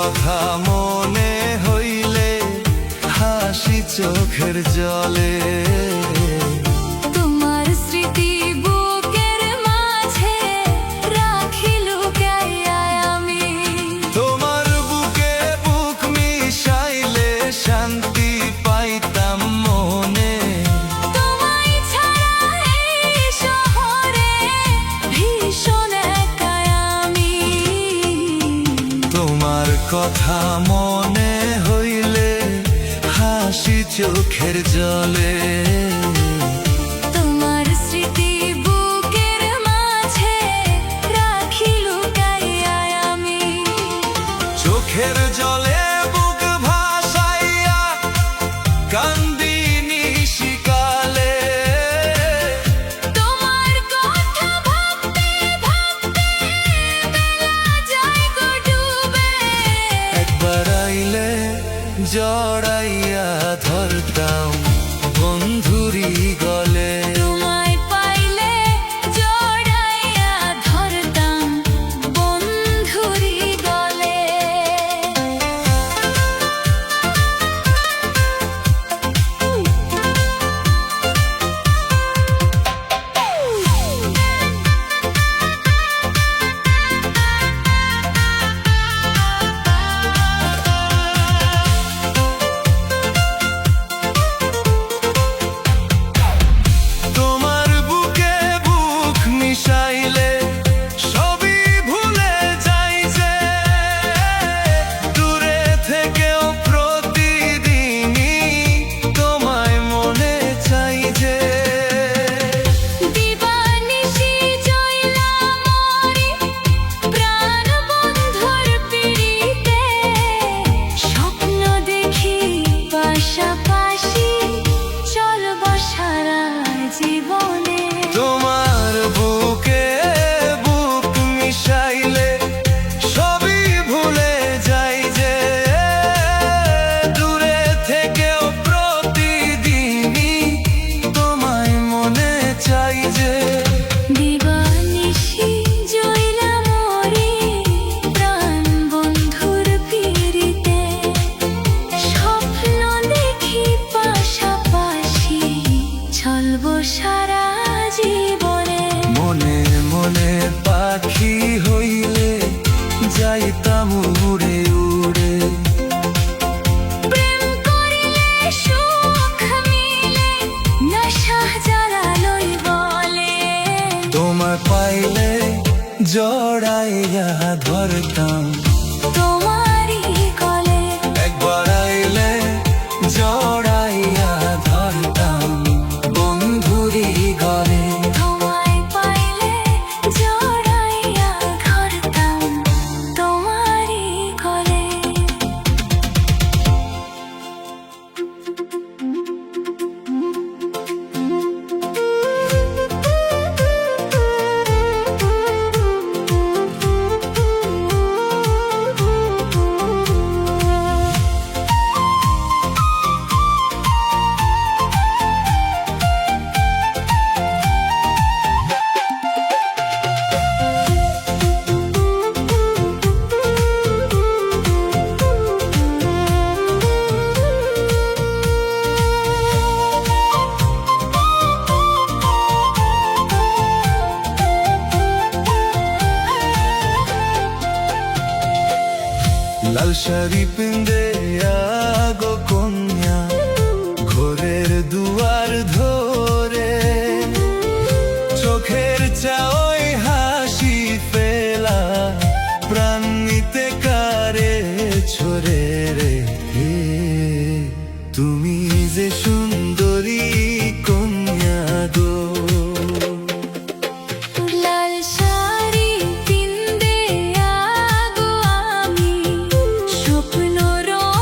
কথা মনে হইলে হাসি চোখের জলে। তোমার স্মৃতি বুকের মাঝে রাখি লুকাইয়া আমি। তোমার বুকে বুক মিশাইলে শান্তি পাইতাম মনে। তোমায় ছাড়া এই শহরে ভীষণ একা আমি। তোমার কথা মনে হইলে হাসি চোখের জলে। তোমার স্মৃতি বুকের মাঝে রাখি লুকাইয়া আমি। চোখের জলে বুক ভাসাইয়া কান্দি নিশিকালে। তোমার কথা ভাবতে ভাবতে বেলা যায় গো ডুবে। একবার আইলে জড়াইয়া ধরতাম বন্ধুরি গলে। তোমায় পাইলে জড়াইয়া ধরতাম বন্ধুরি গলে। তোমার বুকে বুক মিশাইলে সবই ভুলে যাই যে। দূরে থেকেও প্রতিদিনই তোমায় মনে চাই যে। দিবানিশি জয়লা মরি প্রাণ বন্ধুর পিড়িতে। স্বপ্ন দেখি পাশাপাশি চলব সারা জীবনে। তোমার বুকে বুক মিশাইলে সবই ভুলে যাই যে। দূরে থেকেও প্রতিদিনই তোমায় মনে চাই যে। দিবানিশি জয়লা মরি প্রাণ বন্ধুর পিড়িতে। স্বপ্ন দেখি পাশাপাশি চলব সারা জীবনে। মনে মনে পাখি হইলে যাইতাম উড়ে উড়ে। প্রেম করিলে সুখ মিলে নেশা যারা লই বলে। তোমার পাইলে জড়াইয়া ধরতাম তোমারই গলে। একবার আইলে জড়াইয়া ধরতাম বন্ধুরি ঘরে। তোমায় পাইলে জড়াইয়া ধরতাম তোমারই গলে। লাল শাড়ি পিন্দে আগো কন্যা ঘরের দুয়ার ধরে। চোখের চাওই হাসি ফেলা প্রাণ নিতে কারে ছড়ে রে। তুমি যে সুন্দরী কন্যা গো। লাল শাড়ি পিন্দে আগো আমি স্বপ্ন রঙ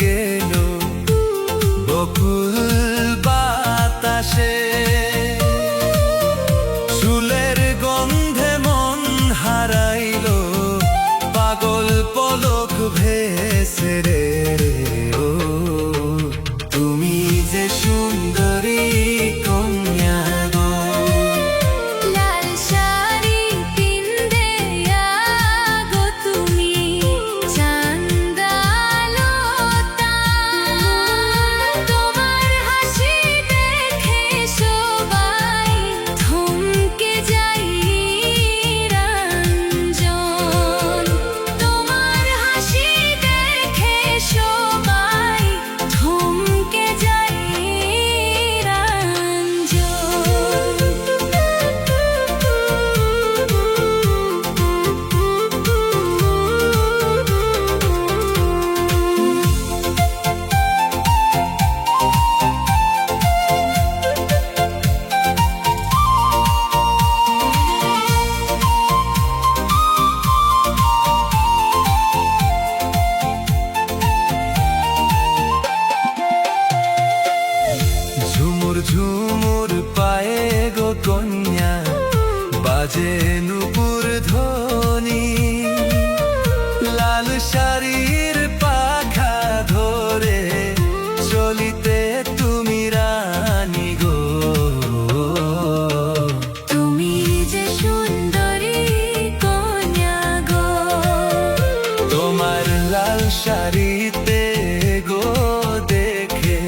গেল বকুল বাতাসে, চুলের গন্ধে মন হারাইল পাগল পলক ভেসে রে। ও তুমি যে সুন্দরী কন্যা গো, লাল শাড়ি পিন্দে আগো তুমি চান্দালতা, তোমার হাসি দেখে সবাই থমকে যাই রঞ্জন, তোমার হাসি দেখে সবাই থমকে যাই রঞ্জন। ঝুমুর ঝুমুর পায়ে গো কন্যা বাজে নুপুর ধ্বনি, লাল শাড়ির পাখা ধরে চলিতে তুমি রানী গো। তুমি যে সুন্দরী কন্যা গো, তোমার লাল শাড়িতে গো দেখে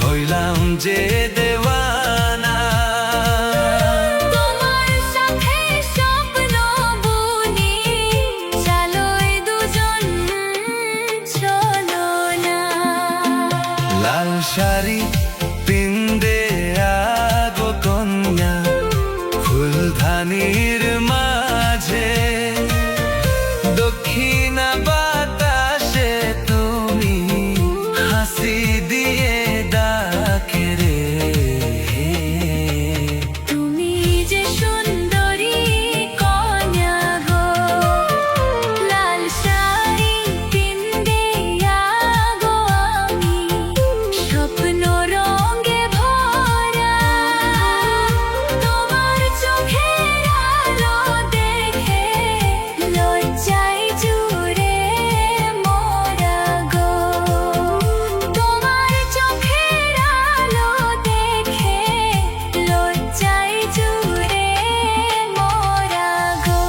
হইলাম যে দেওয়ানা, তোমার সাথে স্বপ্ন বুনি চলোই দুজন চলো না। লাল শাড়ি পিন্দে আগো কন্যা ফুলধানির মাঝে, দক্ষিণা বাতাসে তুমি হাসি দিয়ে ডাকে রে। তুমি যে সুন্দরী কন্যা গো, লাল শাড়ি পিন্দে আগো আমি স্বপ্ন রঙে ভরা, তোমার চোখের আলো দেখে লজ্জায় জুড়ে মোরা গো, তোমার চোখের আলো দেখে লজ্জায় জুড়ে মোরা গো।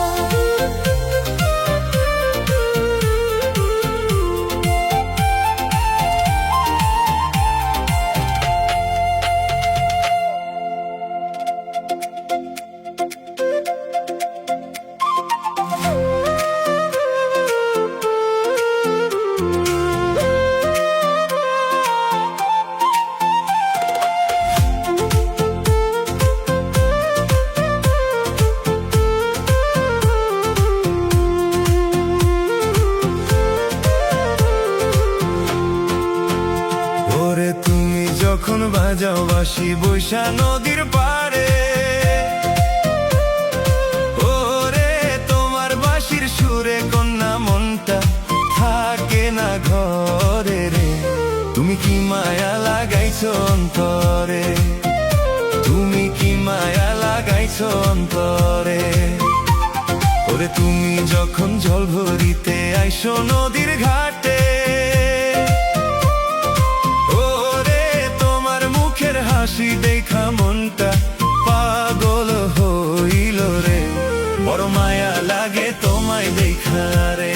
ওরে তুমি যখন বাজাও বাঁশি বৈশা নদীর পাড়ে, ওরে তোমার বাঁশির সুরে কন্যা মনটা থাকে না ঘরে রে। তুমি কি মায়া লাগাইছো অন্তরে, তুমি কি মায়া লাগাইছো অন্তরে। ওরে তুমি যখন জল ভরিতে আইসো নদীর ঘাটে, ওরে তোমার মুখের হাসি দেখা মনটা পাগল হইল রে। বড় মায়া লাগে তোমায় দেখা রে,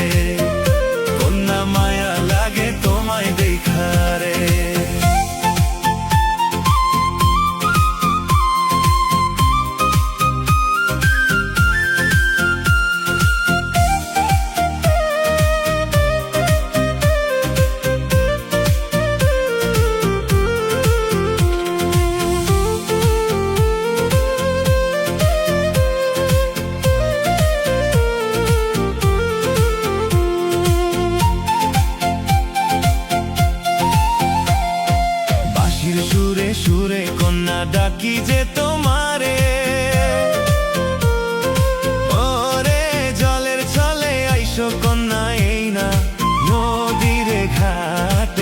কন্যা মায়া লাগে তোমায় দেখা রে। ডাকি যে তোমারে, ওরে জলের ছলে আইসো কন্যা এই না নদীর ঘাট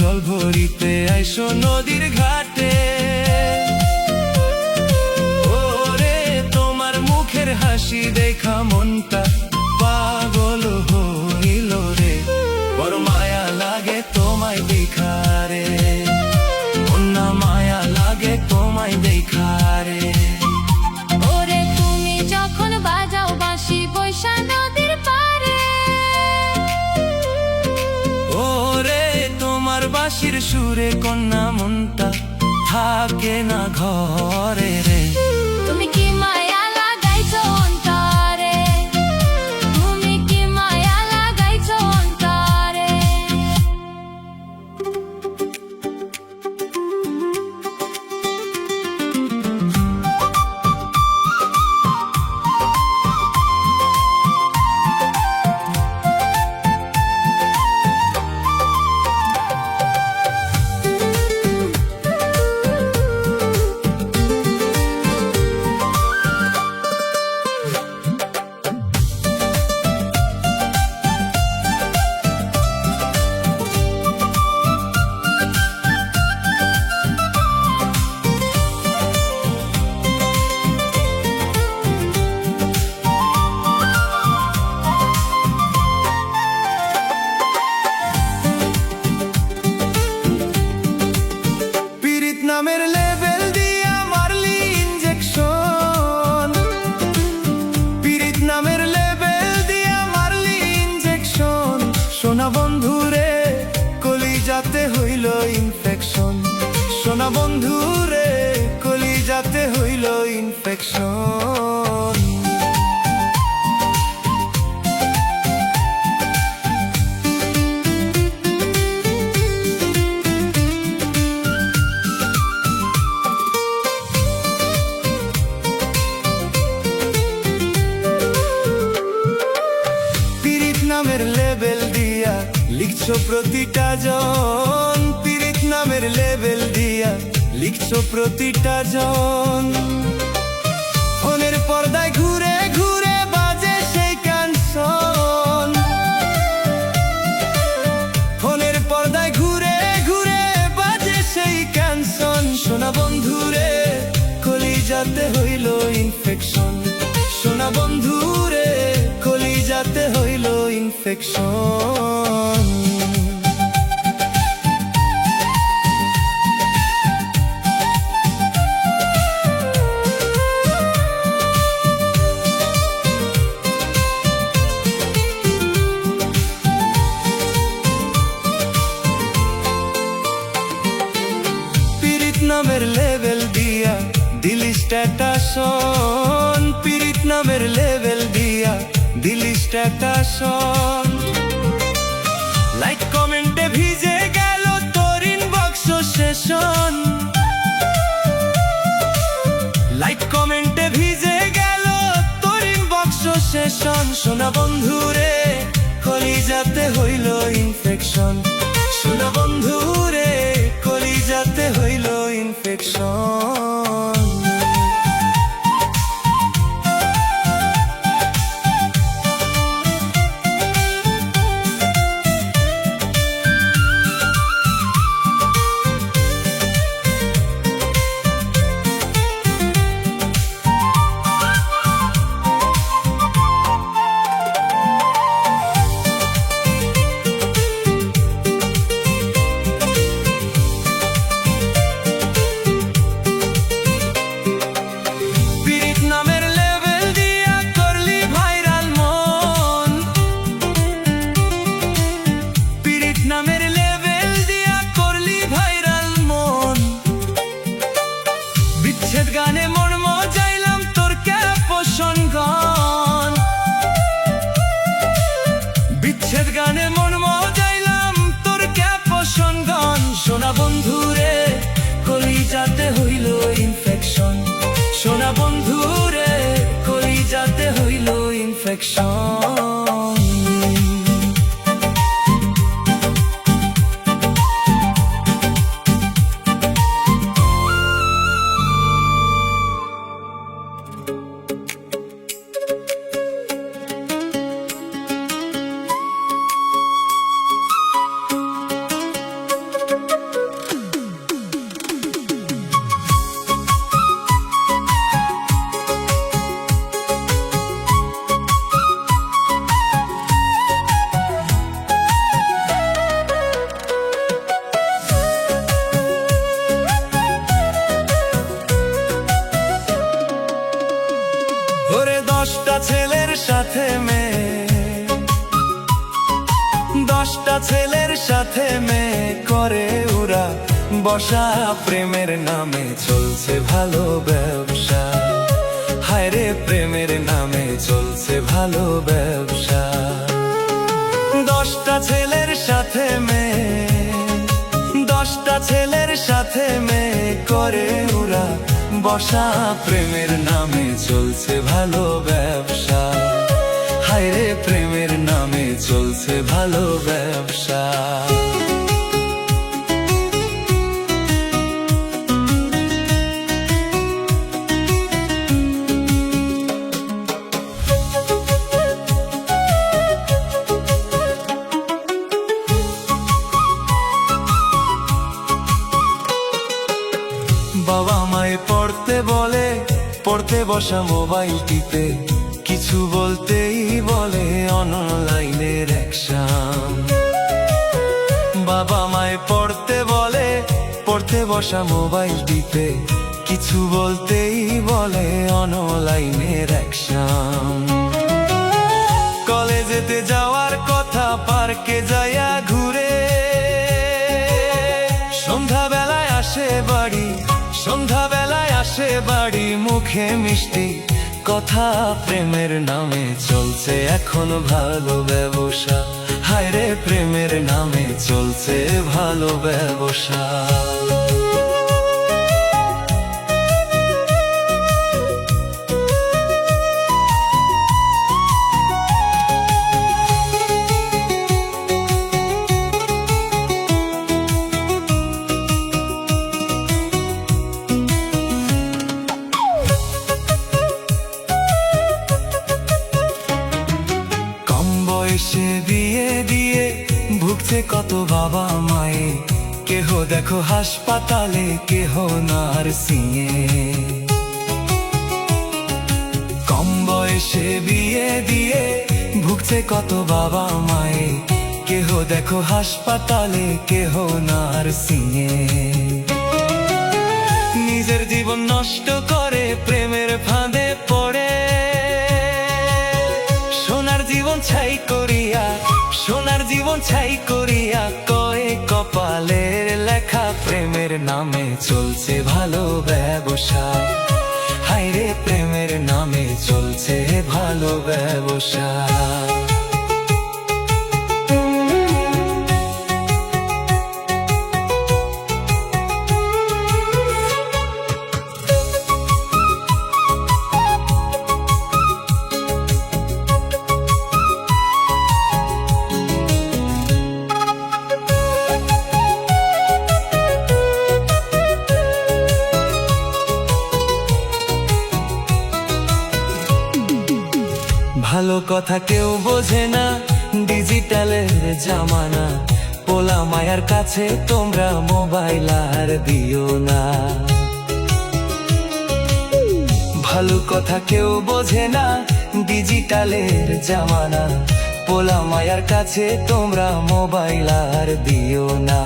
জল ভরিতে আইসো নদীর ঘাটে। ওরে তোমার মুখের হাসি দেখা মনটা পাগল হইল রে, বড় মায়া লাগে তোমায় দেখা রে, না মায়া লাগে তোমায় দেখা রে। ওরে তুমি যখন বাজাও বাঁশি বৈশা নদীর পারে, ওরে তোমার বাঁশির সুরে কন্যা মনটা থাকে না ঘরে রে। তুমি কি মায়া লাগাইছো অন্তরে, তুমি কি মায়া লাগাইছো অন্তরে। পীড়িত নামের লেবেল দিয়া মারলি ইনজেকশন, পীড়িত নামের লেবেল দিয়া মারলি ইনজেকশন, সোনা বন্ধুরে কলিজাতে হইল ইনফেকশন, সোনা বন্ধুরে কলিজাতে হইল ইনফেকশন। পীড়িত নামের লেবেল দিয়া লিখছো প্রতিটা জন, পীড়িত নামের লেবেল দিয়া লিখছো প্রতিটা জন। ফোনের পর্দায় ঘুরে ঘুরে বাজে সেই ক্যান্সন, ফোনের পর্দায় ঘুরে ঘুরে বাজে সেই ক্যান্সন, সোনা বন্ধুরে কলিজাতে হইল ইনফেকশন, সোনা বন্ধুরে কলিজাতে হইল ইনফেকশন। পীড়িত নামের লেবেল দিয়া দিলি স্ট্যাটাসন, পীড়িত নামের লেবেল দিয়া দিলি স্ট্যাটাসন। লাইক কমেন্টে ভিজে গেল তোর ইনবক্স সেশন, লাইক কমেন্টে ভিজে গেল তোর ইনবক্স সেশন, সোনা বন্ধুরে কলিজাতে হইল ইনফেকশন, সোনা বন্ধুরে কলিজাতে হইল ইনফেকশন। গানে মন মজাইলাম তোর ক্যাপশন গান, বিচ্ছেদ গানে মন মজাইলাম তোর ক্যাপশন গান, সোনা বন্ধুরে কলিজাতে হইল ইনফেকশন, সোনা বন্ধুরে কলিজাতে হইল ইনফেকশন। 10টা ছেলের সাথে মেয়ে, 10টা ছেলের সাথে মেয়ে করে ওরা বসা, প্রেমের নামে চলছে ভালো ব্যবসা। হায় রে প্রেমের নামে চলছে ভালো ব্যবসা। 10টা ছেলের সাথে মেয়ে, 10টা ছেলের সাথে মেয়ে করে ওরা বসা, প্রেমের নামে চলছে ভালো ব্যবসা। হায় রে প্রেমের নামে চলছে ভালো ব্যবসা। বাবা মায়ে পড়তে বলে, পড়তে বসা মোবাইল টিপে, কিছু বলতেই বলে অনলাইনের অ্যাকশন। বাবা মায়ে পড়তে বলে, পড়তে বসা মোবাইল টিপে, কিছু বলতেই বলে অনলাইনের অ্যাকশন। কলেজেতে যাওয়ার কথা পার্কে যাইয়া ঘুরে, সন্ধ্যাবেলায় আসে বাড়ি, সন্ধ্যাবেলায় আসে বাড়ি, মুখে মিষ্টি কথা, প্রেমের নামে চলছে এখন ভালো ব্যবসা। হায় রে প্রেমের নামে চলছে ভালো ব্যবসা। বয়সে বিয়ে দিয়ে ভুগছে কত বাবা মায়ে, কেহ দেখো হাসপাতালে, কেহ নার্সিংয়ে। কম বয়সে বিয়ে দিয়ে ভুগছে কত বাবা মায়ে, কেহ দেখো হাসপাতালে, কেহ নার্সিংয়ে। নিজের জীবন নষ্ট করে প্রেমের ফাঁদে পড়ে, সোনার জীবন ছাই করিয়া, সোনার জীবন ছাই করিয়া, কয়ে কপালের লেখা, প্রেমের নামে চলছে ভালো ব্যবসা। হায় রে প্রেমের নামে চলছে ভালো ব্যবসা। ভালো কথা কেউ বোঝে না, ডিজিটালের জামানা, পোলা মায়ার কাছে তোমরা মোবাইল আর দিও না। ভালো কথা কেউ বোঝে না, ডিজিটালের জামানা, পোলা মায়ার কাছে তোমরা মোবাইল আর দিও না।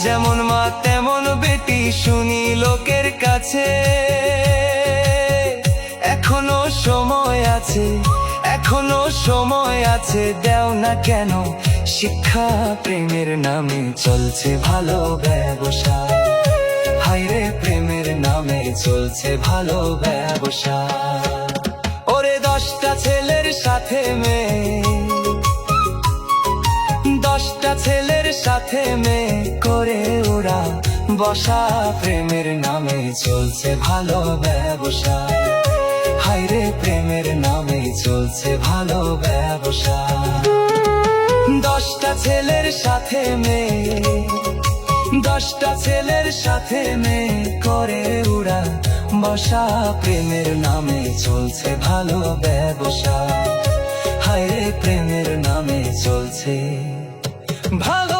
যেমন মা তেমন বেটি শুনি লোকের কাছে, এখনো সময় আছে, এখনো সময় আছে, দেও না কেন শিক্ষা, প্রেমের নামে চলছে ভালো ব্যবসা। হায় রে প্রেমের নামে চলছে ভালো ব্যবসা। ওরে 10টা ছেলের সাথে মেয়ে, 10টা ছেলের সাথে মেয়ে করে ওরা বসা, প্রেমের নামে চলছে ভালো ব্যবসা। হায় রে প্রেমের নামে চলছে ভালো ব্যবসা। 10টা ছেলের সাথে মেয়ে, 10টা ছেলের সাথে মেয়ে করে ওরা বসা, প্রেমের নামে চলছে ভালো ব্যবসা। হায় রে প্রেমের নামে চলছে ভালো